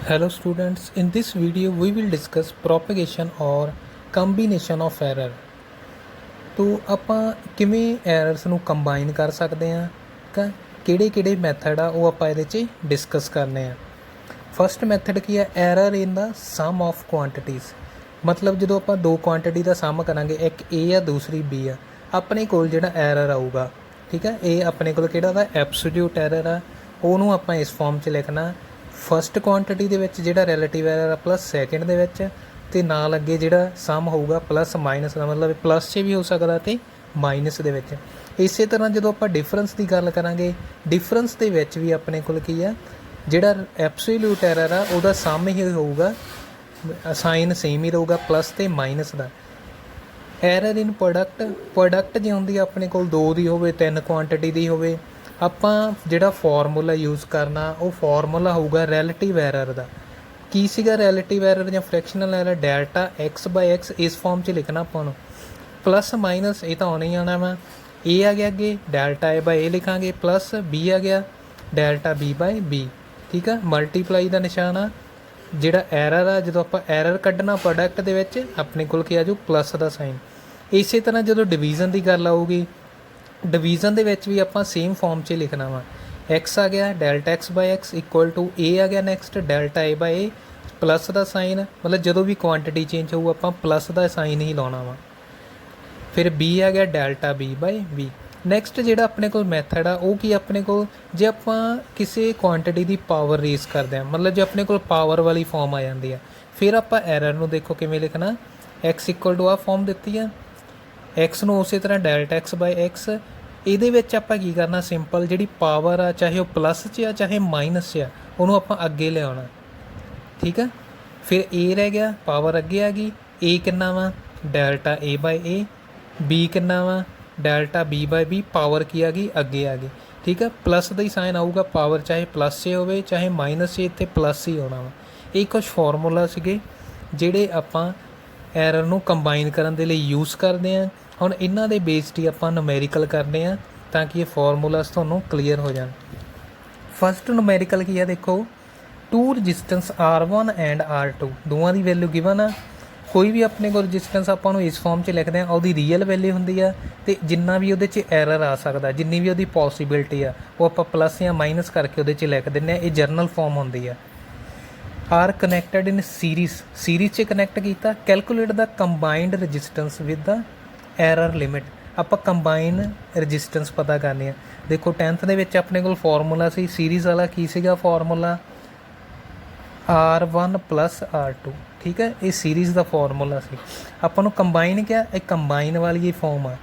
Hello students, in this video we will discuss propagation or combination of error। तो ਆਪਾਂ ਕਿਵੇਂ errors ਨੂੰ combine ਕਰ ਸਕਦੇ ਹਾਂ ਤਾਂ ਕਿਹੜੇ ਮੈਥਡ ਆ ਉਹ ਆਪਾਂ ਇਹਦੇ 'ਚ ਡਿਸਕਸ ਕਰਨੇ ਆ। ਫਸਟ ਮੈਥਡ ਕੀ ਹੈ, error in the sum of quantities. ਮਤਲਬ ਜਦੋਂ ਆਪਾਂ ਦੋ ਕੁਆਂਟੀਟੀ ਦਾ ਸਮ ਕਰਾਂਗੇ, ਇੱਕ A ਆ ਦੂਸਰੀ B ਆ, ਆਪਣੇ ਕੋਲ ਜਿਹੜਾ ਐਰਰ ਆਊਗਾ, ਠੀਕ ਹੈ, ਇਹ ਆਪਣੇ ਕੋਲ ਕਿਹੜਾ ਵਾ ਐਬਸੋਲਿਊਟ ਐਰਰ ਆ, ਉਹਨੂੰ ਆਪਾਂ ਇਸ ਫਾਰਮ 'ਚ ਲਿਖਣਾ। ਫਸਟ ਕੁਆਂਟਿਟੀ ਦੇ ਵਿੱਚ ਜਿਹੜਾ ਰਿਲੇਟਿਵ ਐਰਰ ਆ ਪਲੱਸ ਸੈਕਿੰਡ ਦੇ ਵਿੱਚ, ਅਤੇ ਨਾਲ ਅੱਗੇ ਜਿਹੜਾ ਸਮ ਹੋਊਗਾ ਪਲੱਸ ਮਾਈਨਸ ਦਾ, ਮਤਲਬ ਪਲੱਸ 'ਚ ਵੀ ਹੋ ਸਕਦਾ ਅਤੇ ਮਾਈਨਸ ਦੇ ਵਿੱਚ। ਇਸੇ ਤਰ੍ਹਾਂ ਜਦੋਂ ਆਪਾਂ ਡਿਫਰੈਂਸ ਦੀ ਗੱਲ ਕਰਾਂਗੇ, ਡਿਫਰੈਂਸ ਦੇ ਵਿੱਚ ਵੀ ਆਪਣੇ ਕੋਲ ਕੀ ਆ, ਜਿਹੜਾ ਐਬਸੋਲਿਊਟ ਐਰਰ ਆ ਉਹਦਾ ਸਮ ਹੀ ਹੋਊਗਾ, ਸਾਈਨ ਸੇਮ ਹੀ ਰਹੂਗਾ ਪਲੱਸ ਅਤੇ ਮਾਈਨਸ ਦਾ। ਐਰਰ ਇਨ ਪ੍ਰੋਡਕਟ ਜੇ ਹੁੰਦੀ ਆ ਆਪਣੇ ਕੋਲ 2 ਦੀ ਹੋਵੇ 3 ਕੁਆਂਟਿਟੀ ਦੀ ਹੋਵੇ, ਆਪਾਂ ਜਿਹੜਾ ਫਾਰਮੂਲਾ ਯੂਜ਼ ਕਰਨਾ ਉਹ ਫਾਰਮੂਲਾ ਹੋਊਗਾ ਰਿਲੇਟਿਵ ਐਰਰ ਦਾ। ਕੀ ਸੀਗਾ ਰਿਲੇਟਿਵ ਐਰਰ ਜਾਂ ਫ੍ਰੈਕਸ਼ਨਲ ਐਰਰ? ਡੈਲਟਾ x/x ਇਸ ਫਾਰਮ 'ਚ ਲਿਖਣਾ ਆਪਾਂ ਨੂੰ, ਪਲੱਸ ਮਾਈਨਸ ਇਹ ਤਾਂ ਆਉਣਾ ਹੀ ਆਉਣਾ ਵਾ। A ਆ ਗਿਆ ਅੱਗੇ ਡੈਲਟਾ A/A ਲਿਖਾਂਗੇ, ਪਲੱਸ B ਆ ਗਿਆ ਡੈਲਟਾ B/B, ਠੀਕ ਆ। ਮਲਟੀਪਲਾਈ ਦਾ ਨਿਸ਼ਾਨ ਆ। ਜਿਹੜਾ ਐਰਰ ਆ, ਜਦੋਂ ਆਪਾਂ ਐਰਰ ਕੱਢਣਾ ਪ੍ਰੋਡਕਟ ਦੇ ਵਿੱਚ, ਆਪਣੇ ਕੋਲ ਕੀ ਆ ਜਾਊ ਪਲੱਸ ਦਾ ਸਾਈਨ। ਇਸੇ ਤਰ੍ਹਾਂ ਜਦੋਂ ਡਿਵੀਜ਼ਨ ਦੀ ਗੱਲ ਆਊਗੀ, ਡਿਵੀਜ਼ਨ ਦੇ ਵਿੱਚ ਵੀ ਆਪਾਂ ਸੇਮ ਫਾਰਮ 'ਚ ਲਿਖਣਾ ਵਾ। x ਆ ਗਿਆ delta x/x equal to A ਆ ਗਿਆ ਨੈਕਸਟ ਡੈਲਟਾ A/A, ਪਲੱਸ ਦਾ ਸਾਈਨ, ਮਤਲਬ ਜਦੋਂ ਵੀ ਕੁਆਂਟਿਟੀ ਚੇਂਜ ਹੋਊ ਆਪਾਂ ਪਲੱਸ ਦਾ ਸਾਈਨ ਹੀ ਲਾਉਣਾ ਵਾ। ਫਿਰ B ਆ ਗਿਆ ਡੈਲਟਾ B/B। ਨੈਕਸਟ ਜਿਹੜਾ ਆਪਣੇ ਕੋਲ ਮੈਥਡ ਆ ਉਹ ਕੀ, ਆਪਣੇ ਕੋਲ ਜੇ ਆਪਾਂ ਕਿਸੇ ਕੁਆਂਟਿਟੀ ਦੀ ਪਾਵਰ ਰੇਜ਼ ਕਰਦੇ ਹਾਂ, ਮਤਲਬ ਜੇ ਆਪਣੇ ਕੋਲ ਪਾਵਰ ਵਾਲੀ ਫਾਰਮ ਆ ਜਾਂਦੀ ਆ, ਫਿਰ ਆਪਾਂ ਐਰਰ ਨੂੰ ਦੇਖੋ ਕਿਵੇਂ ਲਿਖਣਾ। x ਇਕੁਅਲ ਟੂ ਆ ਫਾਰਮ ਦਿੱਤੀ ਆ, x ਨੂੰ ਉਸੇ ਤਰ੍ਹਾਂ ਡੈਲਟਾ x/x। ਇਹਦੇ ਵਿੱਚ ਆਪਾਂ ਕੀ ਕਰਨਾ, ਸਿੰਪਲ ਜਿਹੜੀ ਪਾਵਰ ਆ ਚਾਹੇ ਉਹ ਪਲੱਸ 'ਚ ਆ ਚਾਹੇ ਮਾਈਨਸ 'ਚ ਆ, ਉਹਨੂੰ ਆਪਾਂ ਅੱਗੇ ਲਿਆਉਣਾ, ਠੀਕ ਆ। ਫਿਰ A ਰਹਿ ਗਿਆ, ਪਾਵਰ ਅੱਗੇ ਆ ਗਈ। A ਕਿੰਨਾ ਵਾ ਡੈਲਟਾ A/A, B ਕਿੰਨਾ ਵਾ ਡੈਲਟਾ B/B, ਪਾਵਰ ਕੀ ਆ ਗਈ ਅੱਗੇ ਆ ਗਈ, ਠੀਕ ਆ। ਪਲੱਸ ਦਾ ਹੀ ਸਾਈਨ ਆਊਗਾ, ਪਾਵਰ ਚਾਹੇ ਪਲੱਸ 'ਚ ਹੋਵੇ ਚਾਹੇ ਮਾਈਨਸ 'ਚ, ਇੱਥੇ ਪਲੱਸ ਹੀ ਆਉਣਾ ਵਾ। ਇਹ ਕੁਛ ਫਾਰਮੂਲਾ ਸੀਗੇ ਜਿਹੜੇ ਆਪਾਂ ਐਰਰ ਨੂੰ ਕੰਬਾਈਨ ਕਰਨ ਦੇ ਲਈ ਯੂਜ਼ ਕਰਦੇ ਹਾਂ। ਹੁਣ ਇਹਨਾਂ ਦੇ ਬੇਸਡ ਹੀ ਆਪਾਂ ਨੂਮੈਰੀਕਲ ਕਰਦੇ ਹਾਂ ਤਾਂ ਕਿ ਇਹ ਫਾਰਮੂਲਾਸ ਤੁਹਾਨੂੰ ਕਲੀਅਰ ਹੋ ਜਾਣ। ਫਸਟ ਨੂਮੈਰੀਕਲ ਕੀ ਆ ਦੇਖੋ, 2 ਰਜਿਸਟੈਂਸ R1 ਐਂਡ R2 ਦੋਵਾਂ ਦੀ ਵੈਲਿਊ ਗਿਵਨ ਆ। ਕੋਈ ਵੀ ਆਪਣੇ ਕੋਲ ਰਜਿਸਟੈਂਸ ਆਪਾਂ ਨੂੰ ਇਸ ਫਾਰਮ 'ਚ ਲਿਖਦੇ ਹਾਂ, ਉਹਦੀ ਰੀਅਲ ਵੈਲਿਊ ਹੁੰਦੀ ਆ, ਅਤੇ ਜਿੰਨਾ ਵੀ ਉਹਦੇ 'ਚ ਐਰਰ ਆ ਸਕਦਾ, ਜਿੰਨੀ ਵੀ ਉਹਦੀ ਪੋਸੀਬਿਲਿਟੀ ਆ, ਉਹ ਆਪਾਂ ਪਲੱਸ ਜਾਂ ਮਾਈਨਸ ਕਰਕੇ ਉਹਦੇ 'ਚ ਲਿਖ ਦਿੰਦੇ ਹਾਂ। ਇਹ ਜਰਨਲ ਫਾਰਮ ਹੁੰਦੀ ਆ। ਆਰ ਕਨੈਕਟਡ ਇਨ ਸੀਰੀਜ਼ 'ਚ ਕਨੈਕਟ ਕੀਤਾ। Calculate the combined resistance with the error limit. ਆਪਾਂ ਕੰਬਾਈਨ ਰਜਿਸਟੈਂਸ ਪਤਾ ਕਰਨੀ ਆ। ਦੇਖੋ 10th ਦੇ ਵਿੱਚ ਆਪਣੇ ਕੋਲ ਫਾਰਮੂਲਾ ਸੀ ਸੀਰੀਜ਼ ਵਾਲਾ, ਕੀ ਸੀਗਾ ਫਾਰਮੂਲਾ R1 + R2, ਠੀਕ ਹੈ। ਇਹ ਸੀਰੀਜ਼ ਦਾ ਫਾਰਮੂਲਾ ਸੀ। ਆਪਾਂ ਨੂੰ ਕੰਬਾਈਨ ਕਿਹਾ, ਇਹ ਕੰਬਾਈਨ ਵਾਲੀ ਇਹ ਫਾਰਮ ਆ।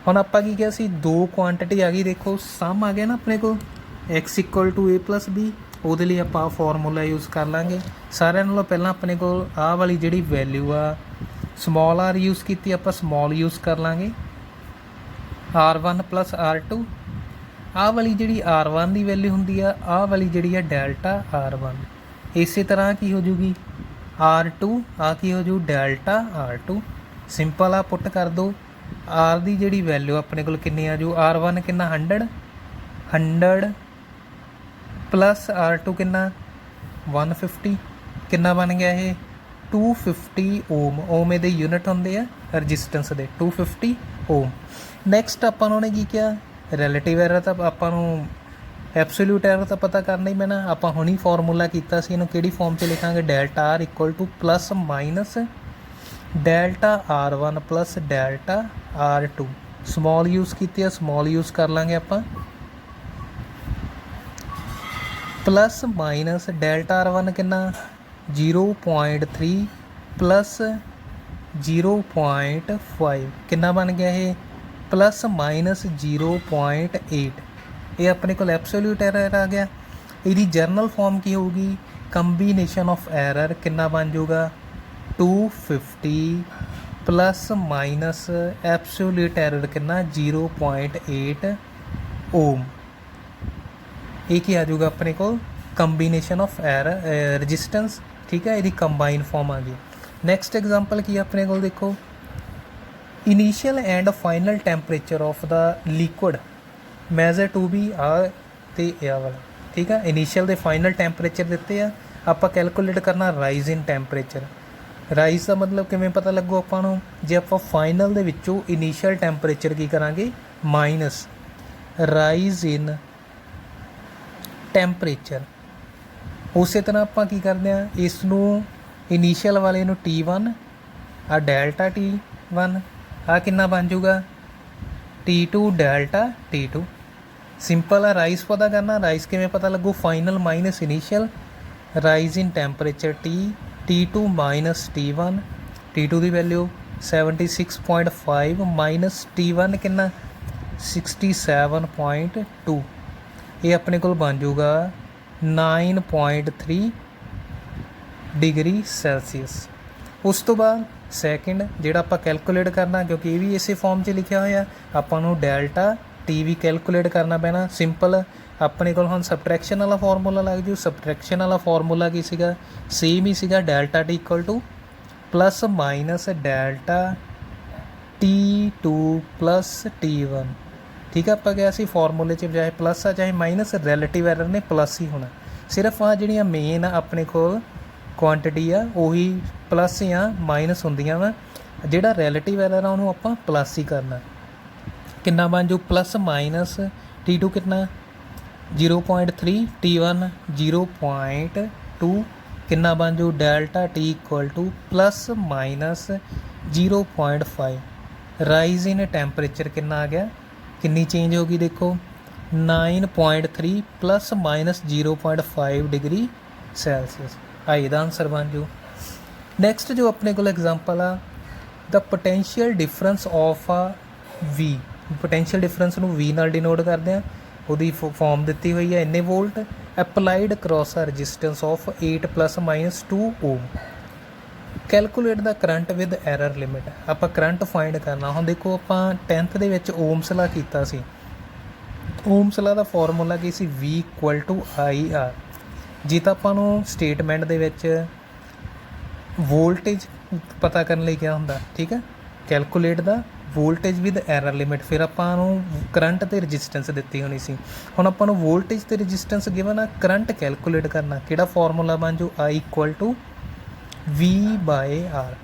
ਹੁਣ ਆਪਾਂ ਕੀ ਕਿਹਾ ਸੀ, 2 ਕੁਆਂਟਿਟੀ ਆ ਗਈ, ਦੇਖੋ ਸਮ ਆ ਗਿਆ ਨਾ ਆਪਣੇ ਕੋਲ x equal to A + B। ਉਹਦੇ ਲਈ ਆਪਾਂ ਫਾਰਮੂਲਾ ਯੂਜ਼ ਕਰ ਲਾਂਗੇ। ਸਾਰਿਆਂ ਨਾਲੋਂ ਪਹਿਲਾਂ ਆਪਣੇ ਕੋਲ ਆਹ ਵਾਲੀ ਜਿਹੜੀ ਵੈਲਿਊ ਆ ਸਮਾਲ r ਯੂਜ਼ ਕੀਤੀ, ਆਪਾਂ ਸਮਾਲ ਯੂਜ਼ ਕਰ ਲਾਂਗੇ। R1 + R2, ਆਹ ਵਾਲੀ ਜਿਹੜੀ R1 ਦੀ ਵੈਲਿਊ ਹੁੰਦੀ ਆ, ਆਹ ਵਾਲੀ ਜਿਹੜੀ ਆ ਡੈਲਟਾ R1। ਇਸੇ ਤਰ੍ਹਾਂ ਕੀ ਹੋ ਜੂਗੀ R2, ਆ ਕੀ ਹੋ ਜੂ ਡੈਲਟਾ R2। ਸਿੰਪਲ ਆ, ਪੁੱਟ ਕਰ ਦਿਓ। R ਦੀ ਜਿਹੜੀ ਵੈਲਿਊ ਆਪਣੇ ਕੋਲ ਕਿੰਨੀ ਆ ਜੂ, R1 ਕਿੰਨਾ 100 ਪਲੱਸ R2 ਕਿੰਨਾ 150, ਕਿੰਨਾ ਬਣ ਗਿਆ ਇਹ 250 ਓਮ। ਓਮ ਇਹਦੇ ਯੂਨਿਟ ਹੁੰਦੇ ਆ ਰਜਿਸਟੈਂਸ ਦੇ, 250 ਓਮ। ਨੈਕਸਟ ਆਪਾਂ ਨੂੰ ਉਹਨੇ ਕੀ ਕਿਹਾ, ਰਿਲੇਟਿਵ ਐਰਰ ਤਾਂ ਆਪਾਂ ਨੂੰ ਐਬਸੋਲਿਊਟ ਐਰਰ ਤਾਂ ਪਤਾ ਕਰਨਾ ਹੀ ਪੈਣਾ। ਆਪਾਂ ਹੁਣੀ ਫਾਰਮੂਲਾ ਕੀਤਾ ਸੀ, ਇਹਨੂੰ ਕਿਹੜੀ ਫਾਰਮ 'ਚ ਲਿਖਾਂਗੇ, delta R equal to plus minus delta R1 plus delta R2। Small use ਕੀਤੀ ਆ, ਸਮੋਲ ਯੂਜ਼ ਕਰ ਲਾਂਗੇ ਆਪਾਂ, ਪਲੱਸ ਮਾਈਨਸ ਡੈਲਟਾ R1 ਕਿੰਨਾ 0.3 ਪਲੱਸ 0.5, ਕਿੰਨਾ ਬਣ ਗਿਆ ਇਹ ਪਲੱਸ ਮਾਈਨਸ 0.8। ਇਹ ਆਪਣੇ ਕੋਲ ਐਬਸੋਲਿਊਟ ਐਰਰ ਆ ਗਿਆ। ਇਹਦੀ ਜਰਨਲ ਫਾਰਮ ਕੀ ਹੋਊਗੀ, ਕੰਬੀਨੇਸ਼ਨ ਆਫ ਐਰਰ ਕਿੰਨਾ ਬਣ ਜਾਊਗਾ 250 ਪਲੱਸ ਮਾਈਨਸ ਐਬਸੋਲਿਊਟ ਐਰਰ ਕਿੰਨਾ 0.8 ਓਮ। ਇਹ ਕੀ ਆ ਜਾਊਗਾ ਆਪਣੇ ਕੋਲ ਕੰਬੀਨੇਸ਼ਨ ਆਫ ਐਰਰ ਰਜਿਸਟੈਂਸ, ਠੀਕ ਹੈ। ਇਹਦੀ ਕੰਬਾਈਨ ਫਾਰਮ ਆ ਗਈ। ਨੈਕਸਟ ਐਗਜ਼ਾਮਪਲ ਕੀ ਆਪਣੇ ਕੋਲ ਦੇਖੋ, initial and final temperature of the liquid measure to be ਆ ਅਤੇ ਇਹ ਵਾਲਾ, ਠੀਕ ਆ। ਇਨੀਸ਼ੀਅਲ ਦੇ ਫਾਈਨਲ ਟੈਂਪਰੇਚਰ ਦਿੱਤੇ ਆ, ਆਪਾਂ ਕੈਲਕੂਲੇਟ ਕਰਨਾ ਰਾਈਜ਼ ਇਨ ਟੈਂਪਰੇਚਰ। ਰਾਈਜ਼ ਦਾ ਮਤਲਬ ਕਿਵੇਂ ਪਤਾ ਲੱਗੂ ਆਪਾਂ ਨੂੰ, ਜੇ ਆਪਾਂ ਫਾਈਨਲ ਦੇ ਵਿੱਚੋਂ ਇਨੀਸ਼ੀਅਲ ਟੈਂਪਰੇਚਰ ਕੀ ਕਰਾਂਗੇ ਮਾਈਨਸ ਰਾਈਜ਼ ਇਨ ਟੈਂਪਰੇਚਰ। ਉਸੇ ਤਰ੍ਹਾਂ ਆਪਾਂ ਕੀ ਕਰਦੇ ਹਾਂ, ਇਸ ਨੂੰ ਇਨੀਸ਼ੀਅਲ ਵਾਲੇ ਨੂੰ T1, ਆ ਡੈਲਟਾ T1, ਆ ਕਿੰਨਾ ਬਣ ਜਾਊਗਾ T2 ਡੈਲਟਾ T2। ਸਿੰਪਲ ਆ ਰਾਈਜ਼ ਪਤਾ ਕਰਨਾ। ਰਾਈਜ਼ ਕਿਵੇਂ ਪਤਾ ਲੱਗੂ, final minus initial, rise in temperature T2 minus T1, T2 ਦੀ ਵੈਲਿਊ 76.5 ਮਾਈਨਸ T1 ਕਿੰਨਾ 67.2, ਇਹ ਆਪਣੇ ਕੋਲ ਬਣ ਜਾਊਗਾ 9.3 ਡਿਗਰੀ ਸੈਲਸੀਅਸ। ਉਸ ਤੋਂ ਬਾਅਦ ਸੈਕਿੰਡ ਜਿਹੜਾ ਆਪਾਂ ਕੈਲਕੂਲੇਟ ਕਰਨਾ, ਕਿਉਂਕਿ ਇਹ ਵੀ ਇਸੇ ਫਾਰਮ 'ਚ ਲਿਖਿਆ ਹੋਇਆ, ਆਪਾਂ ਨੂੰ ਡੈਲਟਾ ਟੀ ਵੀ ਕੈਲਕੂਲੇਟ ਕਰਨਾ ਪੈਣਾ। ਸਿੰਪਲ ਆਪਣੇ ਕੋਲ ਹੁਣ ਸਬਟਰੈਕਸ਼ਨ ਵਾਲਾ ਫਾਰਮੂਲਾ ਲੱਗ ਜੂ। ਸਬਟਰੈਕਸ਼ਨ ਵਾਲਾ ਫਾਰਮੂਲਾ ਕੀ ਸੀਗਾ, ਸੇਮ ਹੀ ਸੀਗਾ, delta T equal to plus minus delta T2 plus T1। ਠੀਕ ਆ, ਆਪਾਂ ਕਿਹਾ ਸੀ ਫਾਰਮੂਲੇ 'ਚ ਚਾਹੇ ਪਲੱਸ ਆ ਚਾਹੇ ਮਾਈਨਸ, ਰਿਲੇਟਿਵ ਐਰਰ ਨੇ ਪਲੱਸ ਹੀ ਹੋਣਾ। ਸਿਰਫ ਆ ਜਿਹੜੀਆਂ ਮੇਨ ਆਪਣੇ ਕੋਲ ਕੁਆਂਟਿਟੀ ਆ ਉਹੀ ਪਲੱਸ ਜਾਂ ਮਾਈਨਸ ਹੁੰਦੀਆਂ ਵਾ, ਜਿਹੜਾ ਰਿਲੇਟਿਵ ਐਰਰ ਆ ਉਹਨੂੰ ਆਪਾਂ ਪਲੱਸ ਹੀ ਕਰਨਾ। ਕਿੰਨਾ ਬਣ ਜੂ ਪਲੱਸ ਮਾਈਨਸ T2 ਕਿੰਨਾ 0.3, T1 0.2, ਕਿੰਨਾ ਬਣ ਜੂ delta T equal to plus minus 0.5। Rise in temperature ਕਿੰਨਾ ਆ ਗਿਆ, ਕਿੰਨੀ ਚੇਂਜ ਹੋ ਗਈ ਦੇਖੋ 9.3 ਪਲੱਸ ਮਾਈਨਸ 0.5 ਡਿਗਰੀ ਸੈਲਸੀਅਸ। ਆ ਇਹਦਾ ਆਨਸਰ ਬਣ ਜੂ। ਨੈਕਸਟ ਜੋ ਆਪਣੇ ਕੋਲ ਐਗਜ਼ਾਮਪਲ ਆ, ਦਾ ਪੋਟੈਂਸ਼ੀਅਲ ਡਿਫਰੈਂਸ ਆਫ ਆ V। ਪੋਟੈਂਸ਼ੀਅਲ ਡਿਫਰੈਂਸ ਨੂੰ V ਨਾਲ ਡਿਨੋਟ ਕਰਦੇ ਆ। ਉਹਦੀ ਫਾਰਮ ਦਿੱਤੀ ਹੋਈ ਹੈ ਇੰਨੇ ਵੋਲਟ ਅਪਲਾਈਡ ਕਰੋਸ ਆ resistance of 8 plus minus 2 Om. Calculate the current with error limit. ਆਪਾਂ ਕਰੰਟ ਫਾਈਂਡ ਕਰਨਾ। ਹੁਣ ਦੇਖੋ ਆਪਾਂ 10th ਦੇ ਵਿੱਚ ਓਮਸ ਲਾ ਕੀਤਾ ਸੀ। ਓਮਸ ਲਾ ਦਾ ਫਾਰਮੂਲਾ ਕੀ ਸੀ, V ਇਕੁਅਲ ਟੂ IR। ਜੇ ਤਾਂ ਆਪਾਂ ਨੂੰ ਸਟੇਟਮੈਂਟ ਦੇ ਵਿੱਚ ਵੋਲਟੇਜ ਪਤਾ ਕਰਨ ਲਈ ਕਿਹਾ ਹੁੰਦਾ, ਠੀਕ ਹੈ, calculate the voltage with error limit, ਫਿਰ ਆਪਾਂ ਨੂੰ ਕਰੰਟ ਅਤੇ ਰਜਿਸਟੈਂਸ ਦਿੱਤੀ ਹੋਣੀ ਸੀ। ਹੁਣ ਆਪਾਂ ਨੂੰ ਵੋਲਟੇਜ ਅਤੇ ਰਜਿਸਟੈਂਸ ਗਿਵਨ ਆ, ਕਰੰਟ ਕੈਲਕੂਲੇਟ ਕਰਨਾ। ਕਿਹੜਾ ਫਾਰਮੂਲਾ ਬਣ ਜੂ I ਇਕੁਅਲ ਟੂ V/R।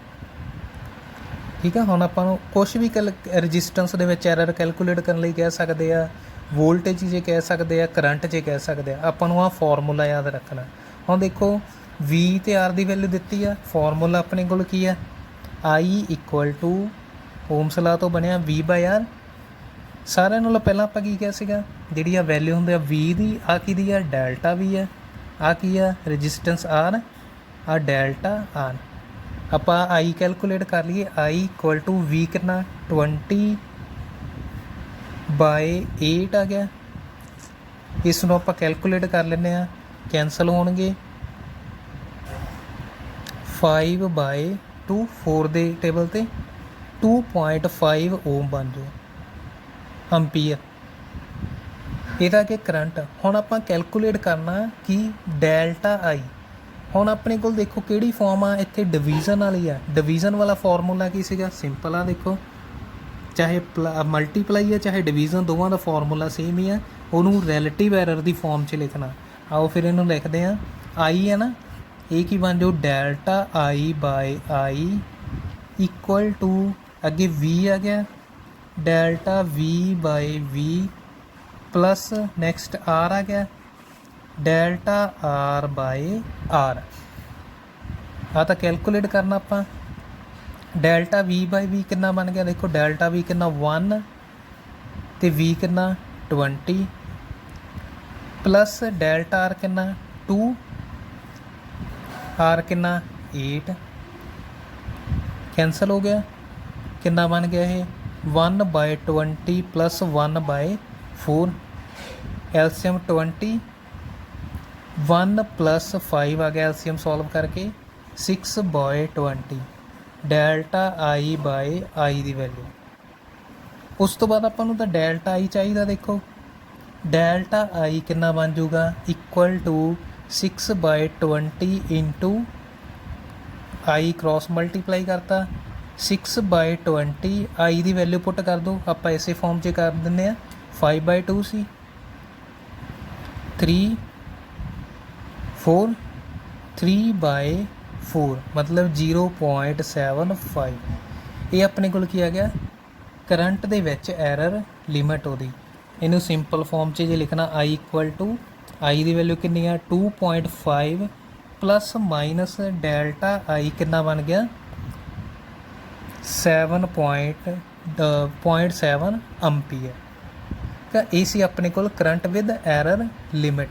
ਠੀਕ ਆ, ਹੁਣ ਆਪਾਂ ਨੂੰ ਕੁਛ ਵੀ ਰਜਿਸਟੈਂਸ ਦੇ ਵਿੱਚ ਐਰਰ ਕੈਲਕੂਲੇਟ ਕਰਨ ਲਈ ਕਹਿ ਸਕਦੇ ਆ, ਵੋਲਟੇਜ 'ਚ ਕਹਿ ਸਕਦੇ ਆ, ਕਰੰਟ 'ਚ ਕਹਿ ਸਕਦੇ ਆ। ਆਪਾਂ ਨੂੰ ਆਹ ਫਾਰਮੂਲਾ ਯਾਦ ਰੱਖਣਾ। ਹੁਣ ਦੇਖੋ V ਅਤੇ R ਦੀ ਵੈਲਿਊ ਦਿੱਤੀ ਆ, ਫਾਰਮੂਲਾ ਆਪਣੇ ਕੋਲ ਕੀ ਆ I ਇਕੁਅਲ ਟੂ ਓਮਸ ਲਾ ਤੋਂ ਬਣਿਆ V/R। ਸਾਰਿਆਂ ਨਾਲੋਂ ਪਹਿਲਾਂ ਆਪਾਂ ਕੀ ਕਿਹਾ ਸੀਗਾ, ਜਿਹੜੀ ਆ ਵੈਲਿਊ ਹੁੰਦੀ ਆ V ਦੀ, ਆ ਕਿਹਦੀ ਆ ਡੈਲਟਾ V ਆ, ਆ ਕੀ ਆ ਰਜਿਸਟੈਂਸ R, ਆ ਡੈਲਟਾ R। ਆਪਾਂ I ਕੈਲਕੂਲੇਟ ਕਰ ਲਈਏ, I ਇਕੁਅਲ ਟੂ V ਕਿੰਨਾ 20/8 ਆ ਗਿਆ। ਇਸ ਨੂੰ ਆਪਾਂ ਕੈਲਕੂਲੇਟ ਕਰ ਲੈਂਦੇ ਹਾਂ, ਕੈਂਸਲ ਹੋਣਗੇ 5/2 4 ਦੇ ਟੇਬਲ 'ਤੇ 2.5 ਓਮ ਬਣ ਜਾਊ ਅੰਪੀਅਰ। ਇਹਦਾ ਕਿ ਕਰੰਟ। ਹੁਣ ਆਪਾਂ ਕੈਲਕੂਲੇਟ ਕਰਨਾ ਕਿ ਡੈਲਟਾ I। ਹੁਣ ਆਪਣੇ ਕੋਲ ਦੇਖੋ ਕਿਹੜੀ ਫਾਰਮ ਆ, ਇੱਥੇ ਡਿਵੀਜ਼ਨ ਵਾਲੀ ਆ। ਡਿਵੀਜ਼ਨ ਵਾਲਾ ਫਾਰਮੂਲਾ ਕੀ ਸੀਗਾ, ਸਿੰਪਲ ਆ, ਦੇਖੋ ਚਾਹੇ ਮਲਟੀਪਲਾਈ ਆ ਚਾਹੇ ਡਿਵੀਜ਼ਨ, ਦੋਵਾਂ ਦਾ ਫਾਰਮੂਲਾ ਸੇਮ ਹੀ ਆ। ਉਹਨੂੰ ਰਿਲੇਟਿਵ ਐਰਰ ਦੀ ਫਾਰਮ 'ਚ ਲਿਖਣਾ। ਆਓ ਫਿਰ ਇਹਨੂੰ ਲਿਖਦੇ ਹਾਂ। I ਹੈ ਨਾ, ਇਹ ਕੀ ਬਣ ਜਾਊ ਡੈਲਟਾ I/I ਇਕੁਅਲ ਟੂ ਅੱਗੇ V ਆ ਗਿਆ, delta V/V plus next R ਆ ਗਿਆ, ਡੈਲਟਾ R/R। ਆ ਤਾਂ ਕੈਲਕੂਲੇਟ ਕਰਨਾ ਆਪਾਂ। ਡੈਲਟਾ V/V ਕਿੰਨਾ ਬਣ ਗਿਆ, ਦੇਖੋ ਡੈਲਟਾ V ਕਿੰਨਾ 1 ਅਤੇ V ਕਿੰਨਾ 20 ਪਲੱਸ ਡੈਲਟਾ R ਕਿੰਨਾ 2, R ਕਿੰਨਾ 8, ਕੈਂਸਲ ਹੋ ਗਿਆ। ਕਿੰਨਾ ਬਣ ਗਿਆ ਇਹ 1/20 ਪਲੱਸ 1/4, ਐਲਸੀਐਮ 20, 1 ਪਲੱਸ 5 ਆ ਗਿਆ ਐਲਸੀਐਮ ਸੋਲਵ ਕਰਕੇ 6/20 ਡੈਲਟਾ I/I ਦੀ ਵੈਲਿਊ। ਉਸ ਤੋਂ ਬਾਅਦ ਆਪਾਂ ਨੂੰ ਤਾਂ ਡੈਲਟਾ I ਚਾਹੀਦਾ। ਦੇਖੋ ਡੈਲਟਾ I ਕਿੰਨਾ ਬਣ ਜਾਊਗਾ equal to 6/20 into I cross multiply ਕਰਤਾ 6/20। I ਦੀ ਵੈਲਿਊ ਪੁੱਟ ਕਰ ਦਿਓ, ਆਪਾਂ ਇਸੇ ਫਾਰਮ 'ਚ ਕਰ ਦਿੰਦੇ ਹਾਂ। 5/2 ਸੀ, 3 4 3/4 मतलब 0.75। ਇਹ ਆਪਣੇ ਕੋਲ ਕੀ ਆ ਗਿਆ, ਕਰੰਟ ਦੇ ਵਿੱਚ ਐਰਰ ਲਿਮਿਟ ਉਹਦੀ। ਇਹਨੂੰ ਸਿੰਪਲ ਫਾਰਮ 'ਚ ਜੇ ਲਿਖਣਾ I equal to I the value ਕਿੰਨੀ ਆ 2.5 ਪਲੱਸ ਮਾਈਨਸ ਡੈਲਟਾ I ਕਿੰਨਾ ਬਣ ਗਿਆ 7.7 ਅੰਪੀਅਰ। ਤਾਂ ਇਹ ਸੀ ਆਪਣੇ ਕੋਲ ਕਰੰਟ ਵਿਦ ਐਰਰ ਲਿਮਿਟ।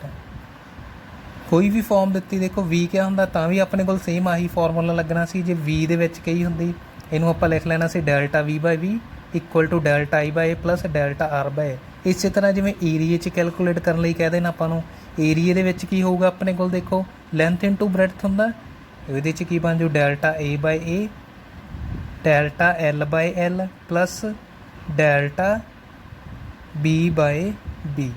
ਕੋਈ ਵੀ ਫਾਰਮ ਦਿੱਤੀ, ਦੇਖੋ V ਕਿਆ ਹੁੰਦਾ ਤਾਂ ਵੀ ਆਪਣੇ ਕੋਲ ਸੇਮ ਆਹੀ ਫਾਰਮੂਲਾ ਲੱਗਣਾ ਸੀ। ਜੇ V ਦੇ ਵਿੱਚ ਕਹੀ ਹੁੰਦੀ ਇਹਨੂੰ ਆਪਾਂ ਲਿਖ ਲੈਣਾ ਸੀ delta V/V equal to delta I/A plus delta R/A। ਇਸੇ ਤਰ੍ਹਾਂ ਜਿਵੇਂ ਏਰੀਏ 'ਚ ਕੈਲਕੂਲੇਟ ਕਰਨ ਲਈ ਕਹਿ ਦੇਣਾ ਆਪਾਂ ਨੂੰ, ਏਰੀਏ ਦੇ ਵਿੱਚ ਕੀ ਹੋਊਗਾ ਆਪਣੇ ਕੋਲ, ਦੇਖੋ ਲੈਂਥ ਇਨਟੂ ਬ੍ਰੈਡਥ ਹੁੰਦਾ, ਇਹਦੇ 'ਚ ਕੀ ਬਣ ਜੂ delta A/A delta L/L plus delta B/B।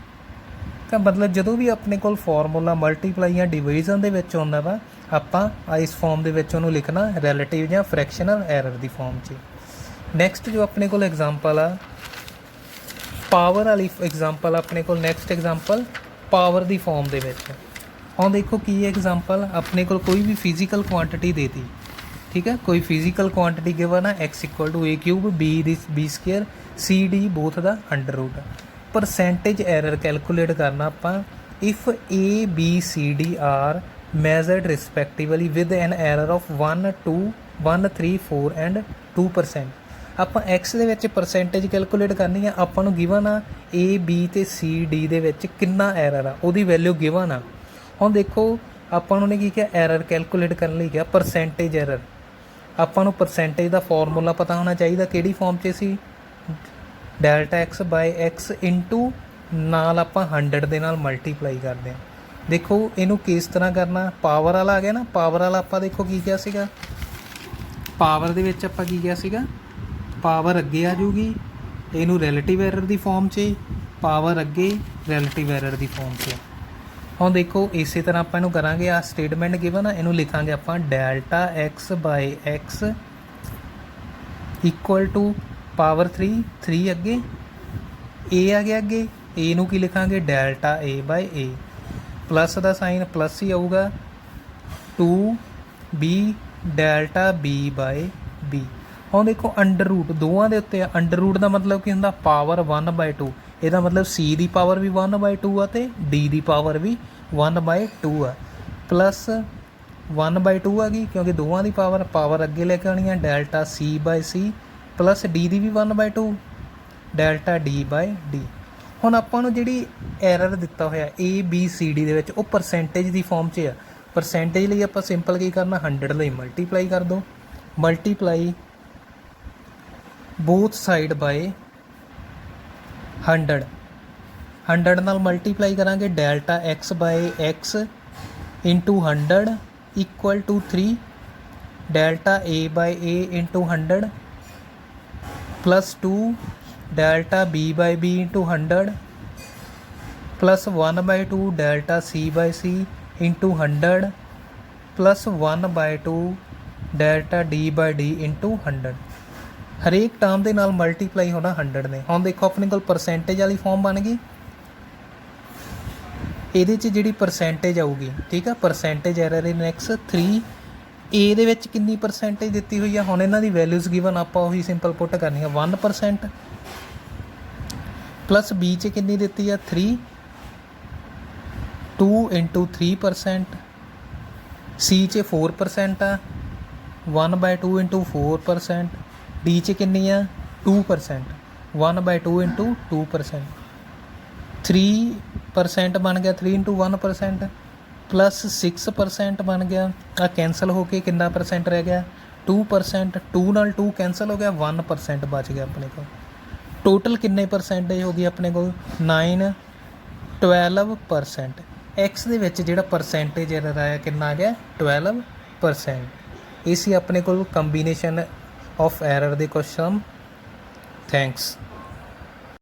ਤਾਂ ਮਤਲਬ ਜਦੋਂ ਵੀ ਆਪਣੇ ਕੋਲ ਫਾਰਮੂਲਾ ਮਲਟੀਪਲਾਈ ਜਾਂ ਡਿਵੀਜ਼ਨ ਦੇ ਵਿੱਚ ਆਉਂਦਾ ਵਾ, ਆਪਾਂ ਇਸ ਫਾਰਮ ਦੇ ਵਿੱਚ ਉਹਨੂੰ ਲਿਖਣਾ ਰਿਲੇਟਿਵ ਜਾਂ ਫ੍ਰੈਕਸ਼ਨਲ ਐਰਰ ਦੀ ਫਾਰਮ 'ਚ। ਨੈਕਸਟ ਜੋ ਆਪਣੇ ਕੋਲ ਐਗਜ਼ਾਮਪਲ ਆ ਪਾਵਰ ਵਾਲੀ ਐਗਜ਼ਾਮਪਲ, ਆਪਣੇ ਕੋਲ ਨੈਕਸਟ ਐਗਜ਼ਾਮਪਲ ਪਾਵਰ ਦੀ ਫਾਰਮ ਦੇ ਵਿੱਚ। ਹੁਣ ਦੇਖੋ ਕੀ ਐਗਜ਼ਾਮਪਲ, ਆਪਣੇ ਕੋਲ ਕੋਈ ਵੀ ਫਿਜ਼ੀਕਲ ਕੁਆਂਟਿਟੀ ਦੇਤੀ, ਠੀਕ ਹੈ, ਕੋਈ ਫਿਜ਼ੀਕਲ ਕੁਆਂਟਿਟੀ ਗਿਵਨ ਆ x equal to A³ B square CD both ਦਾ under root. Percentage error calculate ਕਰਨਾ ਆਪਾਂ if A B C D are measured respectively with an error of 1 2 1 3 4 and 2%। ਆਪਾਂ x ਦੇ ਵਿੱਚ ਪਰਸੈਂਟੇਜ ਕੈਲਕੂਲੇਟ ਕਰਨੀ ਆ, ਆਪਾਂ ਨੂੰ ਗਿਵਨ ਆ A B ਤੇ C D ਦੇ ਵਿੱਚ ਕਿੰਨਾ ਐਰਰ ਆ, ਉਹਦੀ ਵੈਲਿਊ ਗਿਵਨ ਆ। ਹੁਣ ਦੇਖੋ ਆਪਾਂ ਨੂੰ ਨੇ ਕੀ ਕਿਹਾ, ਐਰਰ ਕੈਲਕੂਲੇਟ ਕਰਨ ਲਈ ਕਿਹਾ ਪਰਸੈਂਟੇਜ ਐਰਰ। ਆਪਾਂ ਨੂੰ ਪਰਸੈਂਟੇਜ ਦਾ ਫਾਰਮੂਲਾ ਪਤਾ ਹੋਣਾ ਚਾਹੀਦਾ, ਕਿਹੜੀ ਫਾਰਮ 'ਚ ਸੀ ਡੈਲਟਾ x/x ਇੰਟੂ ਨਾਲ ਆਪਾਂ 100 ਦੇ ਨਾਲ ਮਲਟੀਪਲਾਈ ਕਰਦੇ ਹਾਂ। ਦੇਖੋ ਇਹਨੂੰ ਕਿਸ ਤਰ੍ਹਾਂ ਕਰਨਾ, ਪਾਵਰ ਵਾਲਾ ਆ ਗਿਆ ਨਾ, ਪਾਵਰ ਵਾਲਾ ਆਪਾਂ ਦੇਖੋ ਕੀ ਕਿਹਾ ਸੀਗਾ, ਪਾਵਰ ਦੇ ਵਿੱਚ ਆਪਾਂ ਕੀ ਕਿਹਾ ਸੀਗਾ, ਪਾਵਰ ਅੱਗੇ ਆ ਜੂਗੀ ਇਹਨੂੰ ਰਿਲੇਟਿਵ ਐਰਰ ਦੀ ਫਾਰਮ 'ਚ, ਪਾਵਰ ਅੱਗੇ ਰਿਲੇਟਿਵ ਐਰਰ ਦੀ ਫਾਰਮ 'ਚ। ਹੁਣ ਦੇਖੋ ਇਸੇ ਤਰ੍ਹਾਂ ਆਪਾਂ ਇਹਨੂੰ ਕਰਾਂਗੇ, ਆਹ ਸਟੇਟਮੈਂਟ ਗਿਵਨ ਆ, ਇਹਨੂੰ ਲਿਖਾਂਗੇ ਆਪਾਂ delta x/x equal to power 3 ਅੱਗੇ A ਆ ਗਿਆ, ਅੱਗੇ A ਨੂੰ ਕੀ ਲਿਖਾਂਗੇ ਡੈਲਟਾ A/A ਪਲੱਸ ਦਾ ਸਾਈਨ ਪਲੱਸ ਹੀ ਆਊਗਾ 2B ਡੈਲਟਾ B/B। ਹੁਣ ਦੇਖੋ ਅੰਡਰ ਰੂਟ ਦੋਵਾਂ ਦੇ ਉੱਤੇ ਆ, ਅੰਡਰ ਰੂਟ ਦਾ ਮਤਲਬ ਕੀ ਹੁੰਦਾ ਪਾਵਰ 1/2, ਇਹਦਾ ਮਤਲਬ C ਦੀ ਪਾਵਰ ਵੀ 1/2 ਆ ਅਤੇ D ਦੀ ਪਾਵਰ ਵੀ 1/2 ਆ, ਪਲੱਸ 1/2 ਆ ਗਈ ਕਿਉਂਕਿ ਦੋਵਾਂ ਦੀ ਪਾਵਰ ਅੱਗੇ ਲੈ ਕੇ ਆਉਣੀ ਆ ਡੈਲਟਾ C/C ਪਲੱਸ D ਦੀ ਵੀ 1/2 ਡੈਲਟਾ D/D। ਹੁਣ ਆਪਾਂ ਨੂੰ ਜਿਹੜੀ ਐਰਰ ਦਿੱਤਾ ਹੋਇਆ A B C D ਦੇ ਵਿੱਚ ਉਹ ਪਰਸੈਂਟੇਜ ਦੀ ਫਾਰਮ 'ਚ ਆ। ਪਰਸੈਂਟੇਜ ਲਈ ਆਪਾਂ ਸਿੰਪਲ ਕੀ ਕਰਨਾ 100 ਲਈ ਮਲਟੀਪਲਾਈ ਕਰ ਦਿਓ, ਮਲਟੀਪਲਾਈ ਬੋਥ ਸਾਈਡ ਬਾਏ 100 ਨਾਲ ਮਲਟੀਪਲਾਈ ਕਰਾਂਗੇ delta x/x into 100 equal to 3 delta A/A into 100 plus 2 delta B/B into 100 plus 1/2 delta C/C into 100 plus 1/2 delta D/D into 100। हरेक टर्म के नाल मल्टीप्लाई होना 100 ने। हुण देखो अपने कोल परसेंटेज वाली फॉर्म बन गई, ਇਹਦੇ 'ਚ ਜਿਹੜੀ ਪਰਸੈਂਟੇਜ ਆਊਗੀ, ਠੀਕ ਆ, percentage error in x 3 A ਦੇ ਵਿੱਚ ਕਿੰਨੀ ਪਰਸੈਂਟੇਜ ਦਿੱਤੀ ਹੋਈ ਆ, ਹੁਣ ਇਹਨਾਂ ਦੀ ਵੈਲਿਊਜ਼ ਗਿਵਨ ਆਪਾਂ ਉਹੀ ਸਿੰਪਲ ਪੁੱਟ ਕਰਨੀ ਆ 1% ਪਲੱਸ B 'ਚ ਕਿੰਨੀ ਦਿੱਤੀ ਆ 3 2 ਇੰਟੂ 3%, C 'ਚ 4% ਆ 1/2 ਇੰਟੂ 4%, D 'ਚ ਕਿੰਨੀ ਆ 2% 1/2 ਇੰਟੂ 2%, 3% ਬਣ ਗਿਆ 3 ਇੰਟੂ 1% प्लस 6% बन गया, आ कैंसल होके कितना परसेंट रह गया 2%, 2 नाल 2 कैंसल हो गया 1% बच गया अपने को। टोटल किन्ने परसेंटेज हो गई अपने को 9 12%। एक्स दे विच जिहड़ा परसेंटेज एरर आया कितना आ गया 12%। इसी अपने को combination of error they question. Thanks.